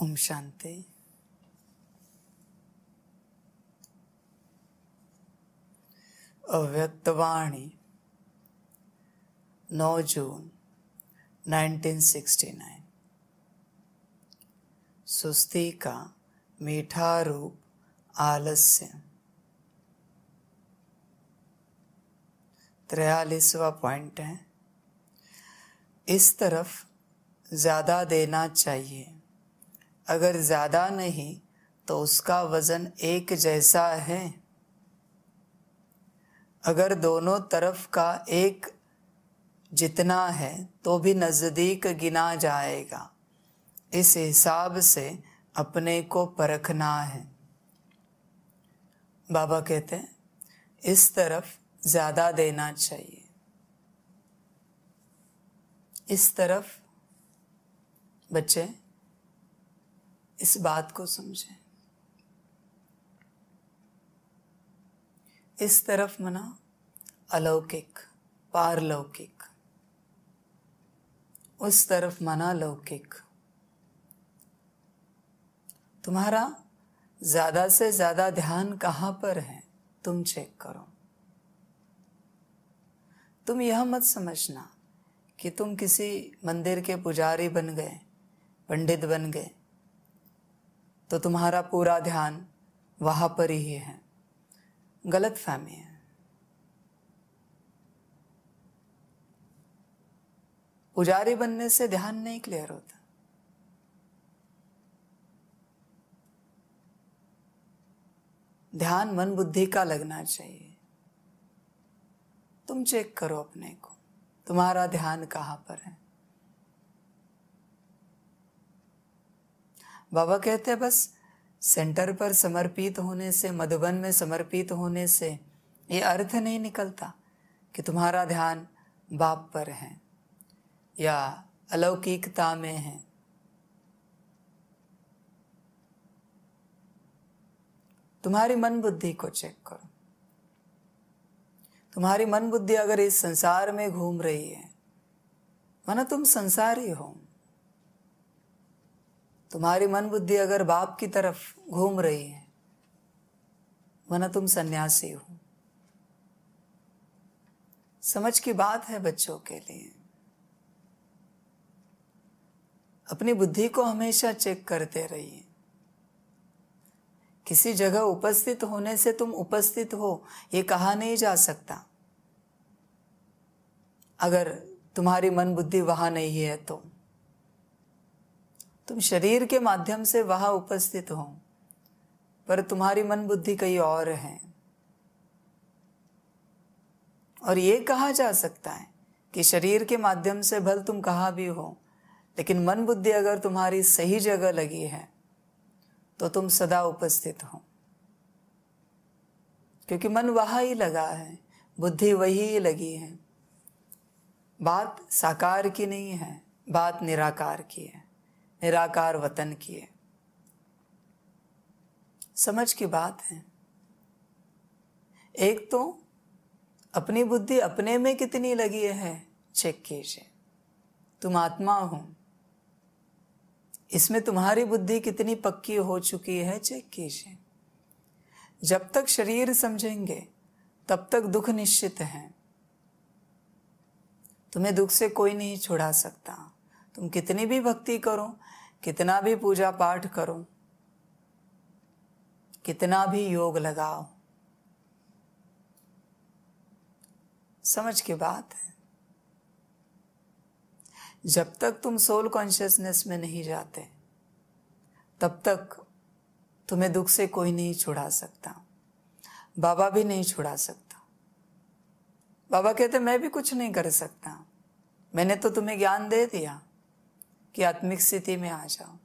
ओम शांति। अव्यक्तवाणी 9 जून 1969। सुस्ती का मीठा रूप आलस्य। 43वां पॉइंट है, इस तरफ ज़्यादा देना चाहिए। अगर ज़्यादा नहीं तो उसका वज़न एक जैसा है। अगर दोनों तरफ का एक जितना है तो भी नज़दीक गिना जाएगा। इस हिसाब से अपने को परखना है। बाबा कहते हैं इस तरफ ज़्यादा देना चाहिए। इस तरफ बच्चे इस बात को समझें। इस तरफ मना अलौकिक पारलौकिक, उस तरफ मना लौकिक। तुम्हारा ज़्यादा से ज़्यादा ध्यान कहाँ पर है तुम चेक करो। तुम यह मत समझना कि तुम किसी मंदिर के पुजारी बन गए, पंडित बन गए तो तुम्हारा पूरा ध्यान वहाँ पर ही है। गलत फहमी है। पुजारी बनने से ध्यान नहीं क्लियर होता। ध्यान मन बुद्धि का लगना चाहिए। तुम चेक करो अपने को, तुम्हारा ध्यान कहाँ पर है। बाबा कहते हैं बस सेंटर पर समर्पित होने से, मधुबन में समर्पित होने से ये अर्थ नहीं निकलता कि तुम्हारा ध्यान बाप पर है या अलौकिकता में है। तुम्हारी मन बुद्धि को चेक करो। तुम्हारी मन बुद्धि अगर इस संसार में घूम रही है, माना तुम संसारी हो। तुम्हारी मन बुद्धि अगर बाप की तरफ घूम रही है, माना तुम सन्यासी हो। समझ की बात है बच्चों के लिए। अपनी बुद्धि को हमेशा चेक करते रहिए। किसी जगह उपस्थित होने से तुम उपस्थित हो ये कहा नहीं जा सकता। अगर तुम्हारी मन बुद्धि वहां नहीं है तो तुम शरीर के माध्यम से वहां उपस्थित हो, पर तुम्हारी मन बुद्धि कहीं और है। और ये कहा जा सकता है कि शरीर के माध्यम से भल तुम कहाँ भी हो, लेकिन मन बुद्धि अगर तुम्हारी सही जगह लगी है तो तुम सदा उपस्थित हो। क्योंकि मन वहाँ ही लगा है, बुद्धि वही लगी है। बात साकार की नहीं है, बात निराकार की है, निराकार वतन की है। समझ की बात है। एक तो अपनी बुद्धि अपने में कितनी लगी है चेक कीजिए। तुम आत्मा हो, इसमें तुम्हारी बुद्धि कितनी पक्की हो चुकी है चेक कीजिए। जब तक शरीर समझेंगे तब तक दुख निश्चित है। तुम्हें दुख से कोई नहीं छुड़ा सकता। तुम कितनी भी भक्ति करो, कितना भी पूजा पाठ करो, कितना भी योग लगाओ, समझ की बात है। जब तक तुम सोल कॉन्शियसनेस में नहीं जाते तब तक तुम्हें दुख से कोई नहीं छुड़ा सकता। बाबा भी नहीं छुड़ा सकता। बाबा कहते मैं भी कुछ नहीं कर सकता। मैंने तो तुम्हें ज्ञान दे दिया कि आत्मिक स्थिति में आ जाओ।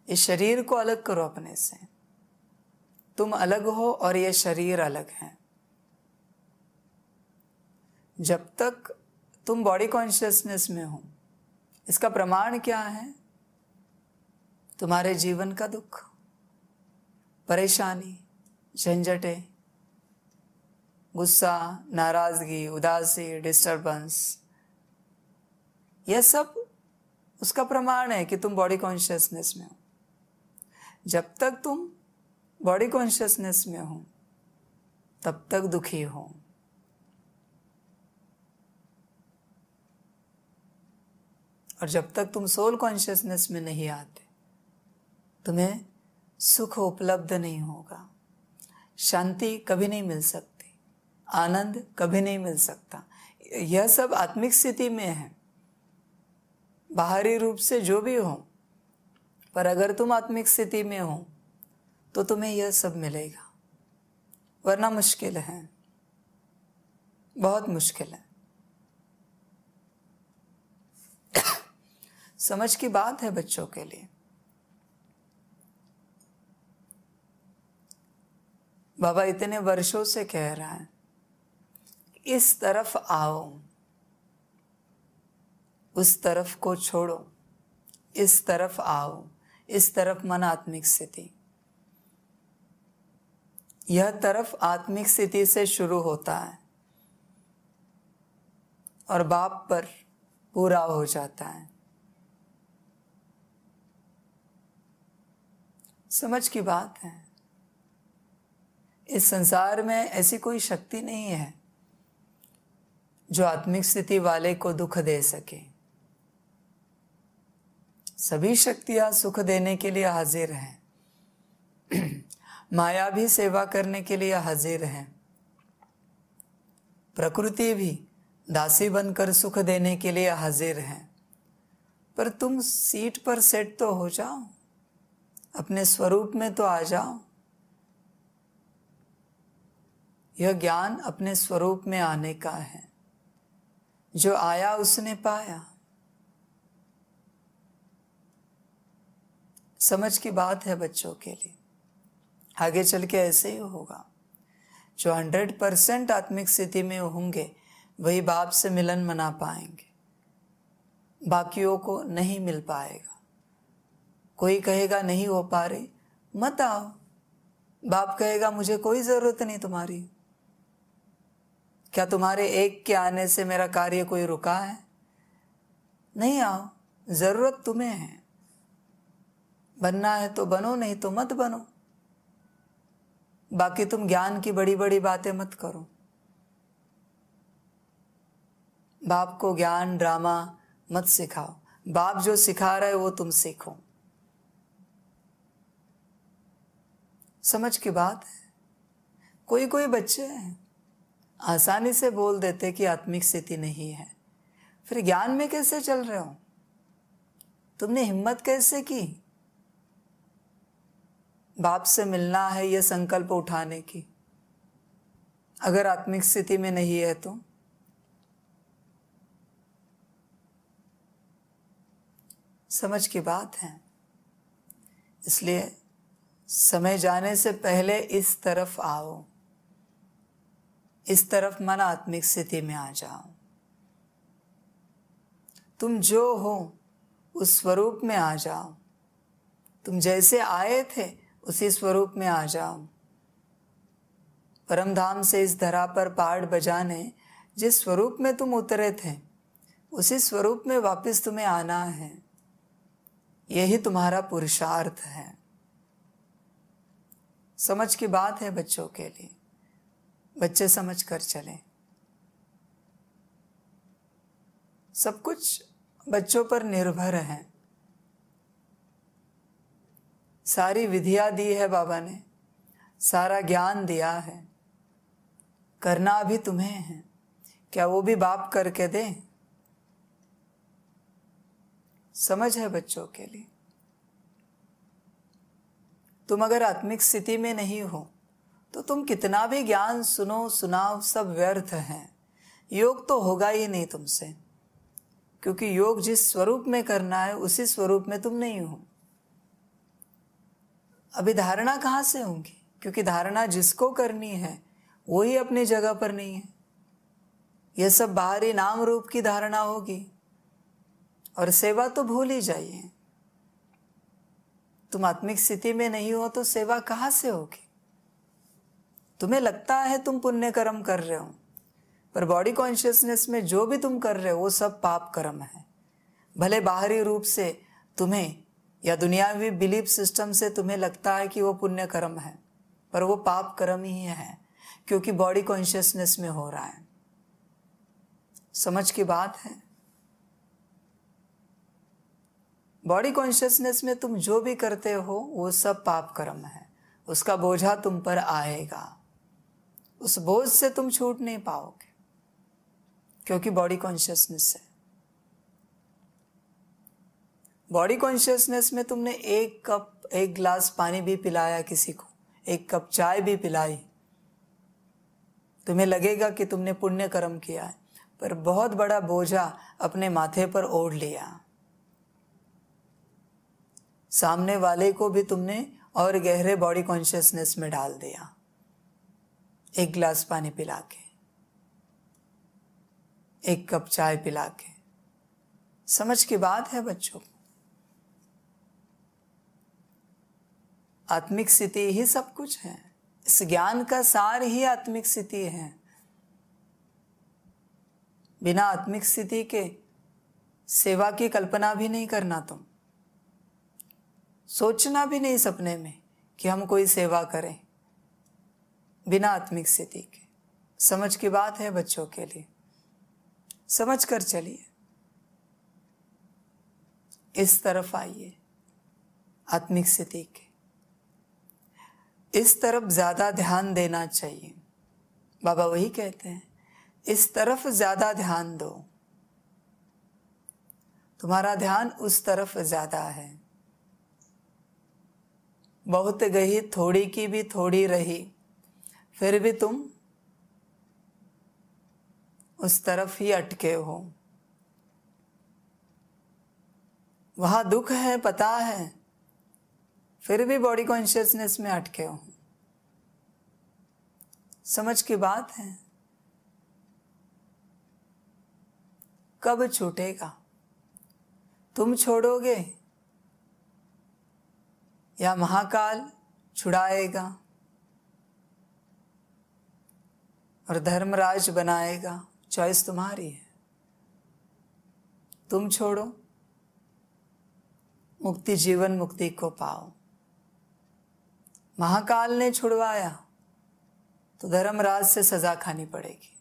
इस शरीर को अलग करो अपने से। तुम अलग हो और ये शरीर अलग है। जब तक तुम बॉडी कॉन्शियसनेस में हो, इसका प्रमाण क्या है? तुम्हारे जीवन का दुख, परेशानी, झंझटें, गुस्सा, नाराजगी, उदासी, डिस्टर्बेंस, यह सब उसका प्रमाण है कि तुम बॉडी कॉन्शियसनेस में हो। जब तक तुम बॉडी कॉन्शियसनेस में हो तब तक दुखी हो। और जब तक तुम सोल कॉन्शियसनेस में नहीं आते तुम्हें सुख उपलब्ध नहीं होगा, शांति कभी नहीं मिल सकती, आनंद कभी नहीं मिल सकता। यह सब आत्मिक स्थिति में है, बाहरी रूप से जो भी हो, पर अगर तुम आत्मिक स्थिति में हो तो तुम्हें यह सब मिलेगा, वरना मुश्किल है, बहुत मुश्किल है। समझ की बात है बच्चों के लिए। बाबा इतने वर्षों से कह रहा है इस तरफ आओ, उस तरफ को छोड़ो, इस तरफ आओ, इस तरफ मन आत्मिक स्थिति। यह तरफ आत्मिक स्थिति से शुरू होता है और बाप पर पूरा हो जाता है। समझ की बात है। इस संसार में ऐसी कोई शक्ति नहीं है जो आत्मिक स्थिति वाले को दुख दे सके। सभी शक्तियां सुख देने के लिए हाजिर हैं। माया भी सेवा करने के लिए हाजिर है, प्रकृति भी दासी बनकर सुख देने के लिए हाजिर है। पर तुम सीट पर सेट तो हो जाओ, अपने स्वरूप में तो आ जाओ। यह ज्ञान अपने स्वरूप में आने का है, जो आया उसने पाया। समझ की बात है बच्चों के लिए। आगे चल के ऐसे ही होगा। जो 100% आत्मिक स्थिति में होंगे वही बाप से मिलन मना पाएंगे, बाकियों को नहीं मिल पाएगा। कोई कहेगा नहीं हो पा रही, मत आओ। बाप कहेगा मुझे कोई जरूरत नहीं तुम्हारी। क्या तुम्हारे एक के आने से मेरा कार्य कोई रुका है? नहीं आओ, जरूरत तुम्हें है। बनना है तो बनो, नहीं तो मत बनो। बाकी तुम ज्ञान की बड़ी बड़ी बातें मत करो। बाप को ज्ञान ड्रामा मत सिखाओ। बाप जो सिखा रहा है वो तुम सीखो। समझ की बात है। कोई कोई बच्चे हैं आसानी से बोल देते कि आत्मिक स्थिति नहीं है, फिर ज्ञान में कैसे चल रहे हो? तुमने हिम्मत कैसे की बाप से मिलना है यह संकल्प उठाने की, अगर आत्मिक स्थिति में नहीं है तो? समझ की बात है। इसलिए समय जाने से पहले इस तरफ आओ, इस तरफ मन आत्मिक स्थिति में आ जाओ। तुम जो हो उस स्वरूप में आ जाओ। तुम जैसे आए थे उसी स्वरूप में आ जाओ। परम धाम से इस धरा पर पहाड़ बजाने जिस स्वरूप में तुम उतरे थे उसी स्वरूप में वापस तुम्हें आना है। यही तुम्हारा पुरुषार्थ है। समझ की बात है बच्चों के लिए। बच्चे समझ कर चलें। सब कुछ बच्चों पर निर्भर है। सारी विधियां दी है बाबा ने, सारा ज्ञान दिया है। करना अभी तुम्हें है। क्या वो भी बाप करके दे? समझ है बच्चों के लिए। तुम अगर आत्मिक स्थिति में नहीं हो तो तुम कितना भी ज्ञान सुनो सुनाओ सब व्यर्थ है। योग तो होगा ही नहीं तुमसे, क्योंकि योग जिस स्वरूप में करना है उसी स्वरूप में तुम नहीं हो। अभी धारणा कहाँ से होगी? क्योंकि धारणा जिसको करनी है वही अपनी जगह पर नहीं है। यह सब बाहरी नाम रूप की धारणा होगी। और सेवा तो भूल ही जाइए। तुम आत्मिक स्थिति में नहीं हो तो सेवा कहाँ से होगी? तुम्हें लगता है तुम पुण्य कर्म कर रहे हो, पर बॉडी कॉन्शियसनेस में जो भी तुम कर रहे हो वो सब पाप कर्म है। भले बाहरी रूप से तुम्हें या दुनियावी बिलीफ सिस्टम से तुम्हें लगता है कि वो पुण्य कर्म है, पर वो पाप कर्म ही है, क्योंकि बॉडी कॉन्शियसनेस में हो रहा है। समझ की बात है। बॉडी कॉन्शियसनेस में तुम जो भी करते हो वो सब पाप कर्म है, उसका बोझा तुम पर आएगा। उस बोझ से तुम छूट नहीं पाओगे, क्योंकि बॉडी कॉन्शियसनेस है। बॉडी कॉन्शियसनेस में तुमने एक गिलास पानी भी पिलाया किसी को, एक कप चाय भी पिलाई, तुम्हें लगेगा कि तुमने पुण्य कर्म किया है, पर बहुत बड़ा बोझा अपने माथे पर ओढ़ लिया। सामने वाले को भी तुमने और गहरे बॉडी कॉन्शियसनेस में डाल दिया, एक गिलास पानी पिला के, एक कप चाय पिला के। समझ की बात है बच्चों। आत्मिक स्थिति ही सब कुछ है। इस ज्ञान का सार ही आत्मिक स्थिति है। बिना आत्मिक स्थिति के सेवा की कल्पना भी नहीं करना तुम, सोचना भी नहीं सपने में कि हम कोई सेवा करें बिना आत्मिक स्थिति के। समझ की बात है बच्चों के लिए, समझ कर चलिए। इस तरफ आइए, आत्मिक स्थिति के इस तरफ ज्यादा ध्यान देना चाहिए। बाबा वही कहते हैं, इस तरफ ज्यादा ध्यान दो। तुम्हारा ध्यान उस तरफ ज्यादा है। बहुत गई थोड़ी की भी थोड़ी रही, फिर भी तुम उस तरफ ही अटके हो। वहां दुख है पता है, फिर भी बॉडी कॉन्शियसनेस में अटके हो। समझ की बात है। कब छूटेगा? तुम छोड़ोगे या महाकाल छुड़ाएगा और धर्मराज बनाएगा? चॉइस तुम्हारी है। तुम छोड़ो, मुक्ति जीवन मुक्ति को पाओ। महाकाल ने छुड़वाया तो धर्मराज से सजा खानी पड़ेगी।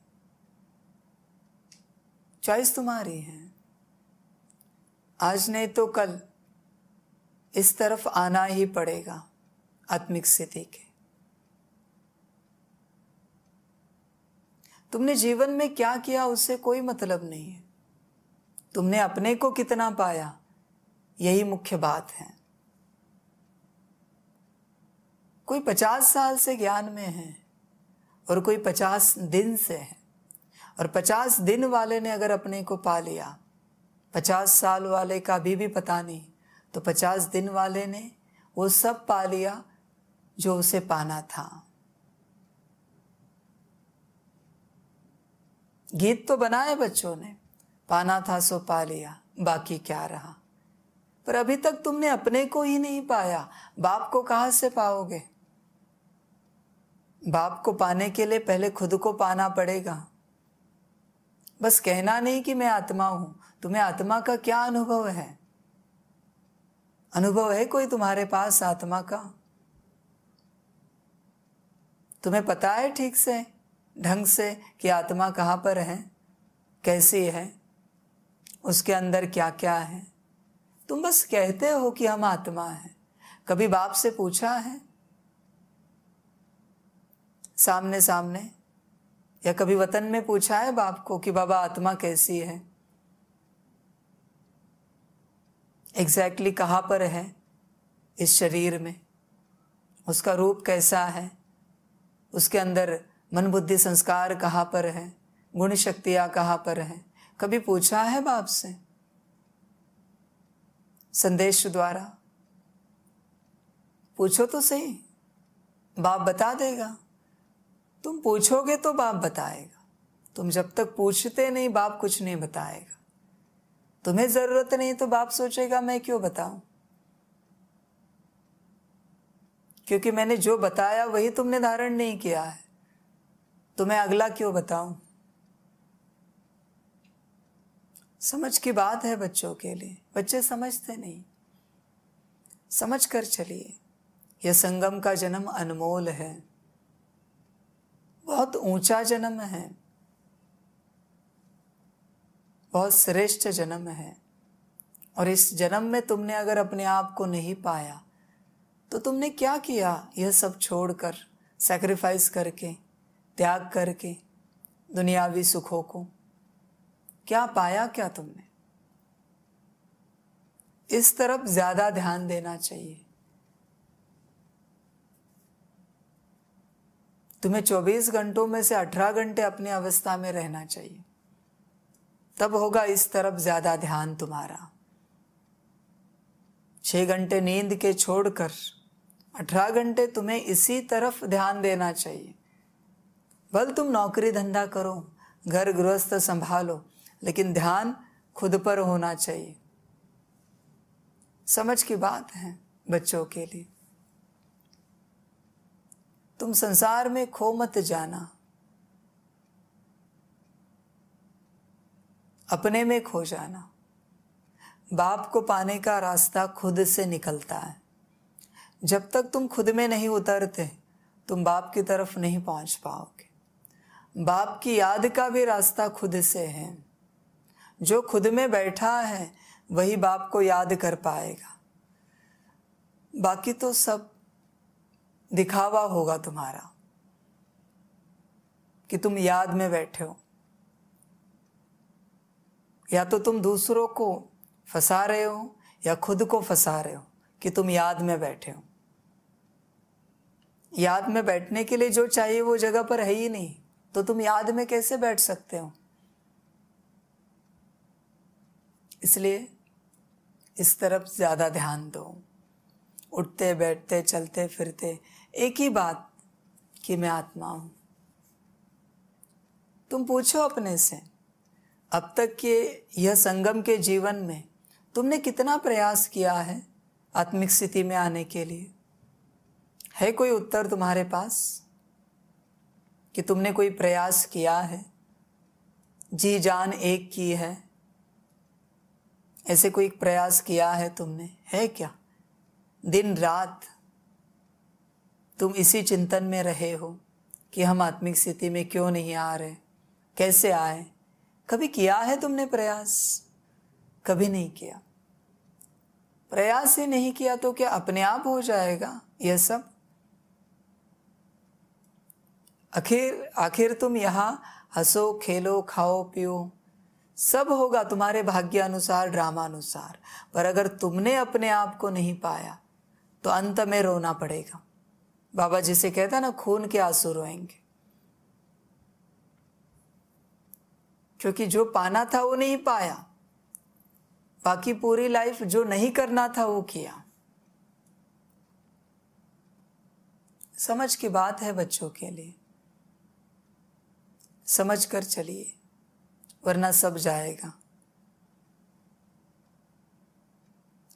चॉइस तुम्हारी है। आज नहीं तो कल इस तरफ आना ही पड़ेगा, आत्मिक स्थिति के। तुमने जीवन में क्या किया उससे कोई मतलब नहीं है। तुमने अपने को कितना पाया, यही मुख्य बात है। कोई 50 साल से ज्ञान में है और कोई 50 दिन से है, और 50 दिन वाले ने अगर अपने को पा लिया, 50 साल वाले का भी पता नहीं, तो 50 दिन वाले ने वो सब पा लिया जो उसे पाना था। गीत तो बनाए बच्चों ने, पाना था सो पा लिया, बाकी क्या रहा। पर अभी तक तुमने अपने को ही नहीं पाया, बाप को कहां से पाओगे? बाप को पाने के लिए पहले खुद को पाना पड़ेगा। बस कहना नहीं कि मैं आत्मा हूं। तुम्हें आत्मा का क्या अनुभव है? अनुभव है कोई तुम्हारे पास आत्मा का? तुम्हें पता है ठीक से ढंग से कि आत्मा कहां पर है, कैसी है, उसके अंदर क्या क्या है? तुम बस कहते हो कि हम आत्मा हैं। कभी बाप से पूछा है सामने सामने, या कभी वतन में पूछा है बाप को कि बाबा आत्मा कैसी है, एग्जैक्टली कहाँ पर है इस शरीर में, उसका रूप कैसा है, उसके अंदर मन बुद्धि संस्कार कहाँ पर है, गुण शक्तियाँ कहाँ पर हैं? कभी पूछा है बाप से संदेश द्वारा? पूछो तो सही, बाप बता देगा। तुम पूछोगे तो बाप बताएगा। तुम जब तक पूछते नहीं, बाप कुछ नहीं बताएगा। तुम्हें जरूरत नहीं तो बाप सोचेगा मैं क्यों बताऊं, क्योंकि मैंने जो बताया वही तुमने धारण नहीं किया है, तो मैं अगला क्यों बताऊं। समझ की बात है बच्चों के लिए, बच्चे समझते नहीं। समझ कर चलिए, यह संगम का जन्म अनमोल है, बहुत ऊंचा जन्म है, बहुत श्रेष्ठ जन्म है। और इस जन्म में तुमने अगर अपने आप को नहीं पाया तो तुमने क्या किया? यह सब छोड़कर, सैक्रिफाइस करके, त्याग करके दुनियावी सुखों को क्या पाया? क्या तुमने? इस तरफ ज्यादा ध्यान देना चाहिए। तुम्हें 24 घंटों में से 18 घंटे अपनी अवस्था में रहना चाहिए, तब होगा इस तरफ ज्यादा ध्यान तुम्हारा। 6 घंटे नींद के छोड़कर 18 घंटे तुम्हें इसी तरफ ध्यान देना चाहिए। भले तुम नौकरी धंधा करो, घर गृहस्थ संभालो, लेकिन ध्यान खुद पर होना चाहिए। समझ की बात है बच्चों के लिए। तुम संसार में खो मत जाना, अपने में खो जाना। बाप को पाने का रास्ता खुद से निकलता है। जब तक तुम खुद में नहीं उतरते, तुम बाप की तरफ नहीं पहुंच पाओगे। बाप की याद का भी रास्ता खुद से है। जो खुद में बैठा है वही बाप को याद कर पाएगा। बाकी तो सब दिखावा होगा तुम्हारा कि तुम याद में बैठे हो, या तो तुम दूसरों को फंसा रहे हो या खुद को फंसा रहे हो कि तुम याद में बैठे हो। याद में बैठने के लिए जो चाहिए वो जगह पर है ही नहीं, तो तुम याद में कैसे बैठ सकते हो? इसलिए इस तरफ ज्यादा ध्यान दो। उठते बैठते चलते फिरते एक ही बात कि मैं आत्मा हूं। तुम पूछो अपने से, अब तक के यह संगम के जीवन में तुमने कितना प्रयास किया है आत्मिक स्थिति में आने के लिए? है कोई उत्तर तुम्हारे पास कि तुमने कोई प्रयास किया है, जी जान एक की है? ऐसे कोई प्रयास किया है तुमने? है क्या? दिन रात तुम इसी चिंतन में रहे हो कि हम आत्मिक स्थिति में क्यों नहीं आ रहे, कैसे आए? कभी किया है तुमने प्रयास? कभी नहीं किया। प्रयास ही नहीं किया तो क्या अपने आप हो जाएगा यह सब? आखिर तुम यहां हंसो, खेलो, खाओ, पियो, सब होगा तुम्हारे भाग्य अनुसार, ड्रामा अनुसार। पर अगर तुमने अपने आप को नहीं पाया तो अंत में रोना पड़ेगा। बाबा जिसे कहता ना, खून के आंसू रोएंगे, क्योंकि जो पाना था वो नहीं पाया। बाकी पूरी लाइफ जो नहीं करना था वो किया। समझ की बात है बच्चों के लिए, समझ कर चलिए, वरना सब जाएगा।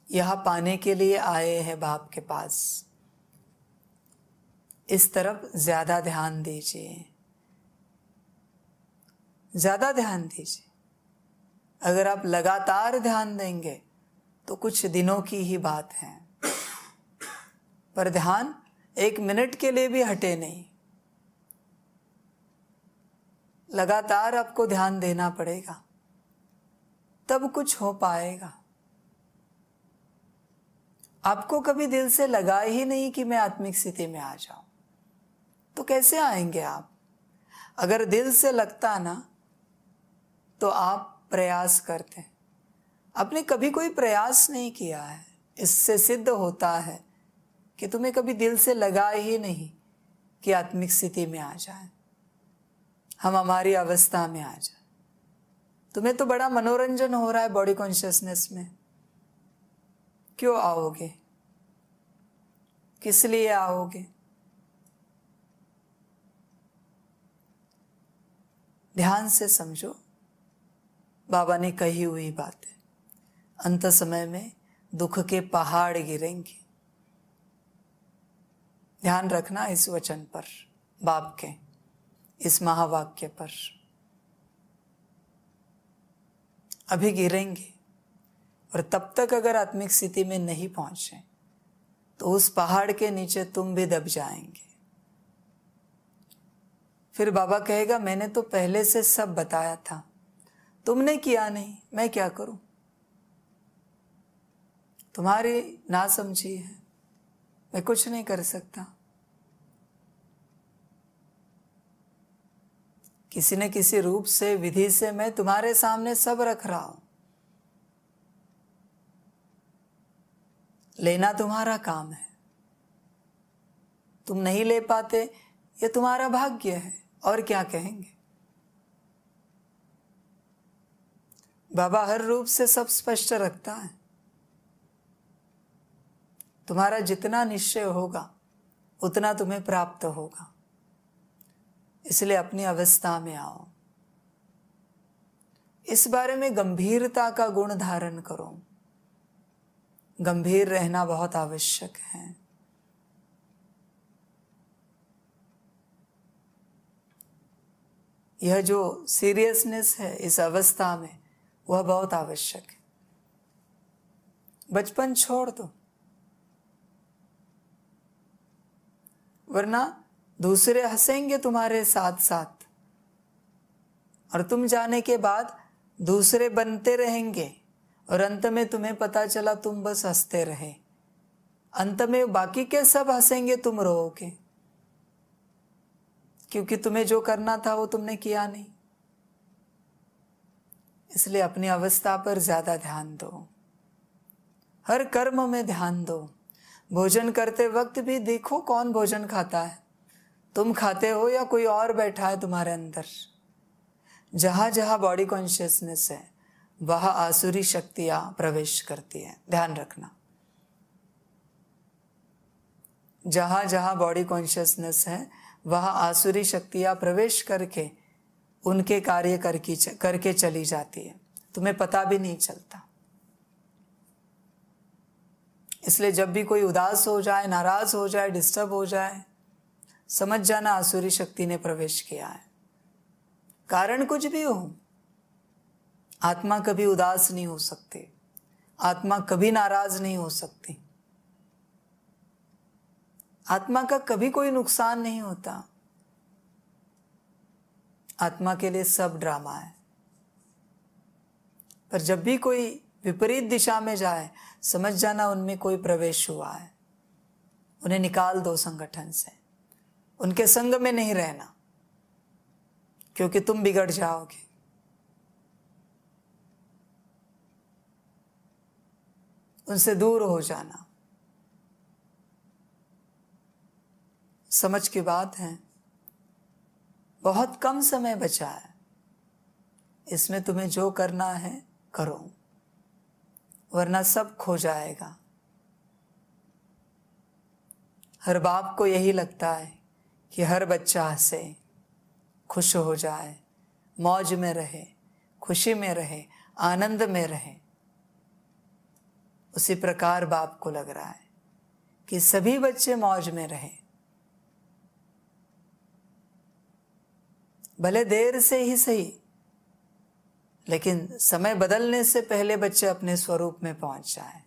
यहां पाने के लिए आए हैं बाप के पास। इस तरफ ज्यादा ध्यान दीजिए, ज्यादा ध्यान दीजिए। अगर आप लगातार ध्यान देंगे तो कुछ दिनों की ही बात है, पर ध्यान 1 मिनट के लिए भी हटे नहीं। लगातार आपको ध्यान देना पड़ेगा, तब कुछ हो पाएगा। आपको कभी दिल से लगा ही नहीं कि मैं आत्मिक स्थिति में आ जाऊं, तो कैसे आएंगे आप? अगर दिल से लगता ना तो आप प्रयास करते। आपने कभी कोई प्रयास नहीं किया है, इससे सिद्ध होता है कि तुम्हें कभी दिल से लगा ही नहीं कि आत्मिक स्थिति में आ जाए, हम हमारी अवस्था में आ जाए। तुम्हें तो बड़ा मनोरंजन हो रहा है बॉडी कॉन्शियसनेस में। क्यों आओगे? किस लिए आओगे? ध्यान से समझो बाबा ने कही हुई बात है। अंत समय में दुख के पहाड़ गिरेंगे। ध्यान रखना इस वचन पर, बाप के इस महावाक्य पर। अभी गिरेंगे, और तब तक अगर आत्मिक स्थिति में नहीं पहुंचे तो उस पहाड़ के नीचे तुम भी दब जाएंगे। फिर बाबा कहेगा मैंने तो पहले से सब बताया था, तुमने किया नहीं, मैं क्या करूं? तुम्हारी नासमझी है, मैं कुछ नहीं कर सकता। किसी न किसी रूप से, विधि से मैं तुम्हारे सामने सब रख रहा हूं। लेना तुम्हारा काम है, तुम नहीं ले पाते, ये तुम्हारा भाग्य है, और क्या कहेंगे। बाबा हर रूप से सब स्पष्ट रखता है। तुम्हारा जितना निश्चय होगा उतना तुम्हें प्राप्त होगा। इसलिए अपनी अवस्था में आओ। इस बारे में गंभीरता का गुण धारण करो। गंभीर रहना बहुत आवश्यक है। यह जो सीरियसनेस है इस अवस्था में, वह बहुत आवश्यक है। बचपन छोड़ दो, वरना दूसरे हंसेंगे तुम्हारे साथ साथ, और तुम जाने के बाद दूसरे बनते रहेंगे, और अंत में तुम्हें पता चला तुम बस हंसते रहे। अंत में बाकी के सब हंसेंगे, तुम रोओगे, क्योंकि तुम्हें जो करना था वो तुमने किया नहीं। इसलिए अपनी अवस्था पर ज्यादा ध्यान दो, हर कर्म में ध्यान दो। भोजन करते वक्त भी देखो कौन भोजन खाता है, तुम खाते हो या कोई और बैठा है तुम्हारे अंदर। जहां जहां बॉडी कॉन्शियसनेस है वहां आसुरी शक्तियां प्रवेश करती है, ध्यान रखना। जहां जहां बॉडी कॉन्शियसनेस है वहां आसुरी शक्तियां प्रवेश करके उनके कार्य करके चली जाती है, तुम्हें पता भी नहीं चलता। इसलिए जब भी कोई उदास हो जाए, नाराज हो जाए, डिस्टर्ब हो जाए, समझ जाना आसुरी शक्ति ने प्रवेश किया है। कारण कुछ भी हो, आत्मा कभी उदास नहीं हो सकती, आत्मा कभी नाराज नहीं हो सकती, आत्मा का कभी कोई नुकसान नहीं होता। आत्मा के लिए सब ड्रामा है। पर जब भी कोई विपरीत दिशा में जाए, समझ जाना उनमें कोई प्रवेश हुआ है। उन्हें निकाल दो संगठन से, उनके संग में नहीं रहना, क्योंकि तुम बिगड़ जाओगे। उनसे दूर हो जाना। समझ की बात है, बहुत कम समय बचा है, इसमें तुम्हें जो करना है करो, वरना सब खो जाएगा। हर बाप को यही लगता है कि हर बच्चा हंसे, खुश हो जाए, मौज में रहे, खुशी में रहे, आनंद में रहे। उसी प्रकार बाप को लग रहा है कि सभी बच्चे मौज में रहे, भले देर से ही सही, लेकिन समय बदलने से पहले बच्चे अपने स्वरूप में पहुंच जाए।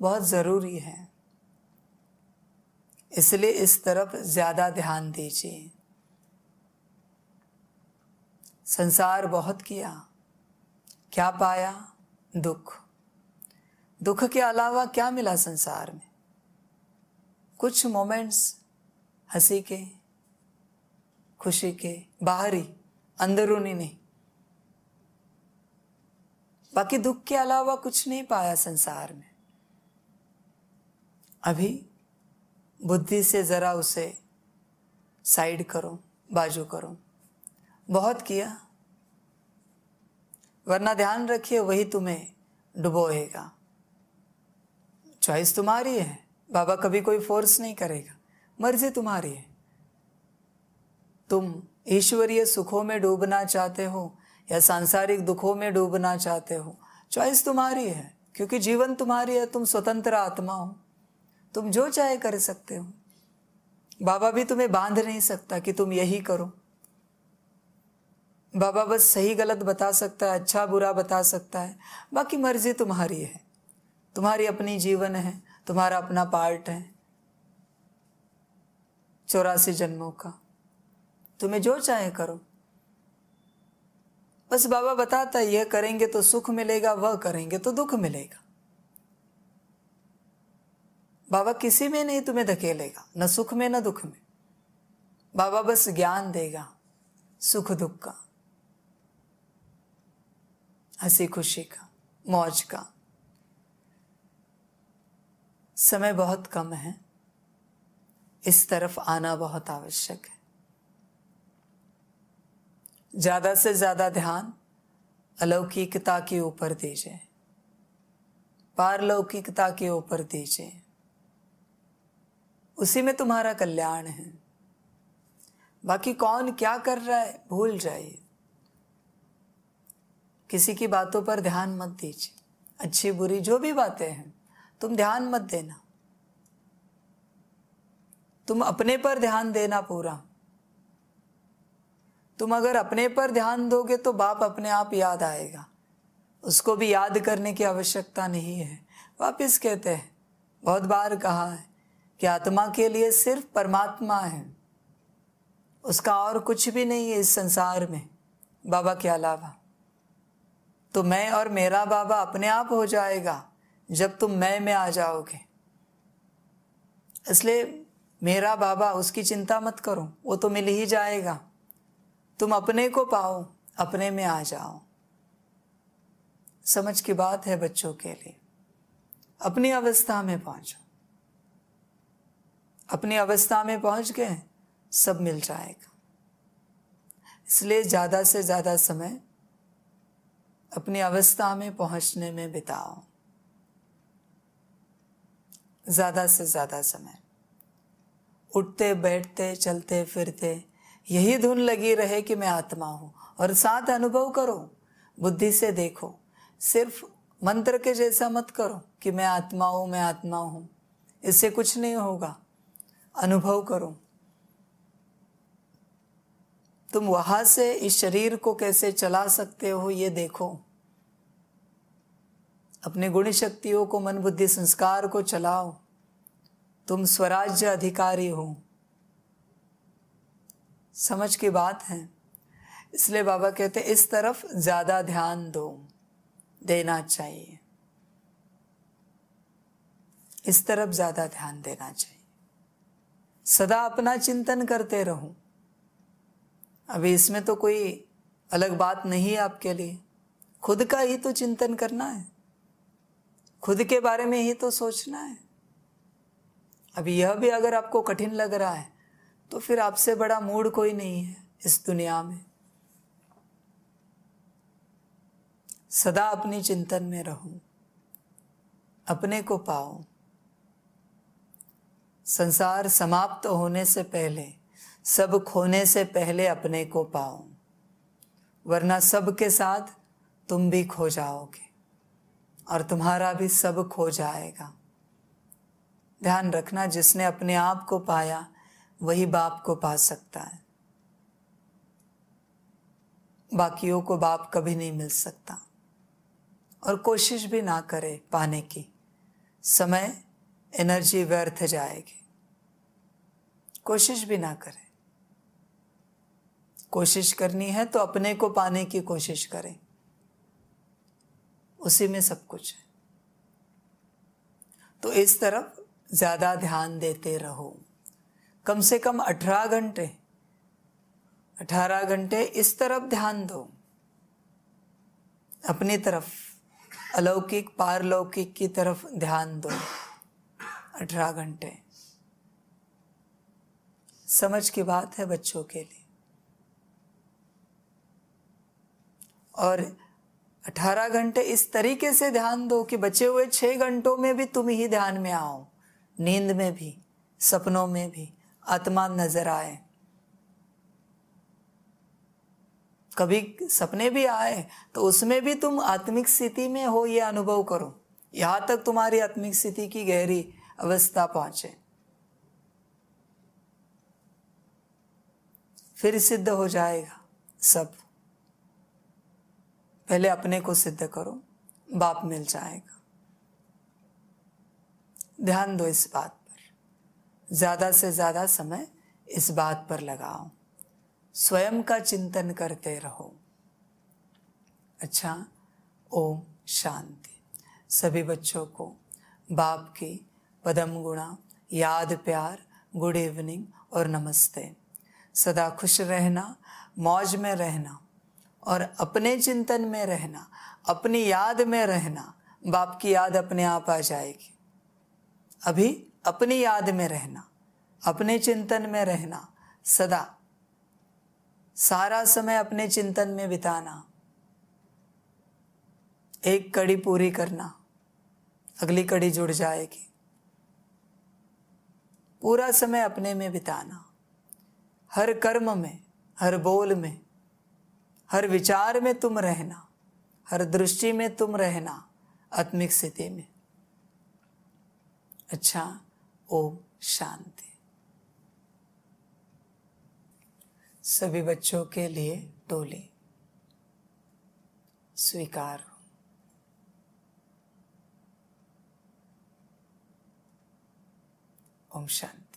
बहुत जरूरी है, इसलिए इस तरफ ज्यादा ध्यान दीजिए। संसार बहुत किया, क्या पाया? दुख। दुख के अलावा क्या मिला संसार में? कुछ मोमेंट्स हंसी के, खुशी के, बाहरी, अंदरूनी नहीं। बाकी दुख के अलावा कुछ नहीं पाया संसार में। अभी बुद्धि से जरा उसे साइड करो, बाजू करो। बहुत किया, वरना ध्यान रखिए वही तुम्हें डुबोएगा। चॉइस तुम्हारी है, बाबा कभी कोई फोर्स नहीं करेगा, मर्जी तुम्हारी है। तुम ईश्वरीय सुखों में डूबना चाहते हो या सांसारिक दुखों में डूबना चाहते हो, चॉइस तुम्हारी है, क्योंकि जीवन तुम्हारी है, तुम स्वतंत्र आत्मा हो, तुम जो चाहे कर सकते हो। बाबा भी तुम्हें बांध नहीं सकता कि तुम यही करो। बाबा बस सही गलत बता सकता है, अच्छा बुरा बता सकता है, बाकी मर्जी तुम्हारी है। तुम्हारी अपनी जीवन है, तुम्हारा अपना पार्ट है 84 जन्मों का। तुम्हें जो चाहे करो। बस बाबा बताता है, यह करेंगे तो सुख मिलेगा, वह करेंगे तो दुख मिलेगा। बाबा किसी में नहीं तुम्हें धकेलेगा, न सुख में न दुख में। बाबा बस ज्ञान देगा, सुख दुख का, हंसी खुशी का, मौज का। समय बहुत कम है, इस तरफ आना बहुत आवश्यक है। ज्यादा से ज्यादा ध्यान अलौकिकता के ऊपर दीजिए, पारलौकिकता के ऊपर दीजिए। उसी में तुम्हारा कल्याण है। बाकी कौन क्या कर रहा है भूल जाइए। किसी की बातों पर ध्यान मत दीजिए। अच्छी बुरी जो भी बातें हैं तुम ध्यान मत देना। तुम अपने पर ध्यान देना पूरा। तुम अगर अपने पर ध्यान दोगे तो बाप अपने आप याद आएगा। उसको भी याद करने की आवश्यकता नहीं है। वापिस कहते हैं, बहुत बार कहा है कि आत्मा के लिए सिर्फ परमात्मा है, उसका और कुछ भी नहीं है इस संसार में बाबा के अलावा। तो मैं और मेरा बाबा अपने आप हो जाएगा जब तुम मैं में आ जाओगे। इसलिए मेरा बाबा, उसकी चिंता मत करो, वो तो मिल ही जाएगा। तुम अपने को पाओ, अपने में आ जाओ। समझ की बात है बच्चों के लिए। अपनी अवस्था में पहुंचो। अपनी अवस्था में पहुंच गए सब मिल जाएगा। इसलिए ज्यादा से ज्यादा समय अपनी अवस्था में पहुंचने में बिताओ। ज्यादा से ज्यादा समय उठते बैठते चलते फिरते यही धुन लगी रहे कि मैं आत्मा हूं, और साथ अनुभव करो। बुद्धि से देखो, सिर्फ मंत्र के जैसा मत करो कि मैं आत्मा हूं, मैं आत्मा हूं। इससे कुछ नहीं होगा। अनुभव करो। तुम वहां से इस शरीर को कैसे चला सकते हो ये देखो। अपने गुण शक्तियों को, मन बुद्धि संस्कार को चलाओ। तुम स्वराज्य अधिकारी हो। समझ की बात है। इसलिए बाबा कहते इस तरफ ज्यादा ध्यान दो, देना चाहिए। इस तरफ ज्यादा ध्यान देना चाहिए। सदा अपना चिंतन करते रहो। अभी इसमें तो कोई अलग बात नहीं है आपके लिए। खुद का ही तो चिंतन करना है, खुद के बारे में ही तो सोचना है। अभी यह भी अगर आपको कठिन लग रहा है तो फिर आपसे बड़ा मूड कोई नहीं है इस दुनिया में। सदा अपनी चिंतन में रहो, अपने को पाओ। संसार समाप्त होने से पहले, सब खोने से पहले अपने को पाओ, वरना सब के साथ तुम भी खो जाओगे और तुम्हारा भी सब खो जाएगा। ध्यान रखना, जिसने अपने आप को पाया वही बाप को पा सकता है। बाकियों को बाप कभी नहीं मिल सकता। और कोशिश भी ना करे पाने की, समय एनर्जी व्यर्थ जाएगी। कोशिश भी ना करे। कोशिश करनी है तो अपने को पाने की कोशिश करें, उसी में सब कुछ है। तो इस तरफ ज्यादा ध्यान देते रहो। कम से कम 18 घंटे इस तरफ ध्यान दो, अपनी तरफ, अलौकिक पारलौकिक की तरफ ध्यान दो। 18 घंटे। समझ की बात है बच्चों के लिए। और 18 घंटे इस तरीके से ध्यान दो कि बचे हुए 6 घंटों में भी तुम ही ध्यान में आओ। नींद में भी, सपनों में भी आत्मा नजर आए। कभी सपने भी आए तो उसमें भी तुम आत्मिक स्थिति में हो, यह अनुभव करो। यहां तक तुम्हारी आत्मिक स्थिति की गहरी अवस्था पहुंचे, फिर सिद्ध हो जाएगा सब। पहले अपने को सिद्ध करो, बाप मिल जाएगा। ध्यान दो इस बात पर, ज़्यादा से ज़्यादा समय इस बात पर लगाओ, स्वयं का चिंतन करते रहो। अच्छा, ओम शांति। सभी बच्चों को बाप की पदम गुणा, याद, प्यार, गुड इवनिंग और नमस्ते। सदा खुश रहना, मौज में रहना और अपने चिंतन में रहना, अपनी याद में रहना। बाप की याद अपने आप आ जाएगी। अभी अपनी याद में रहना, अपने चिंतन में रहना, सदा सारा समय अपने चिंतन में बिताना। एक कड़ी पूरी करना, अगली कड़ी जुड़ जाएगी। पूरा समय अपने में बिताना, हर कर्म में, हर बोल में, हर विचार में तुम रहना, हर दृष्टि में तुम रहना, आत्मिक स्थिति में। अच्छा, ओम शांति। सभी बच्चों के लिए टोली स्वीकार। ओम शांति।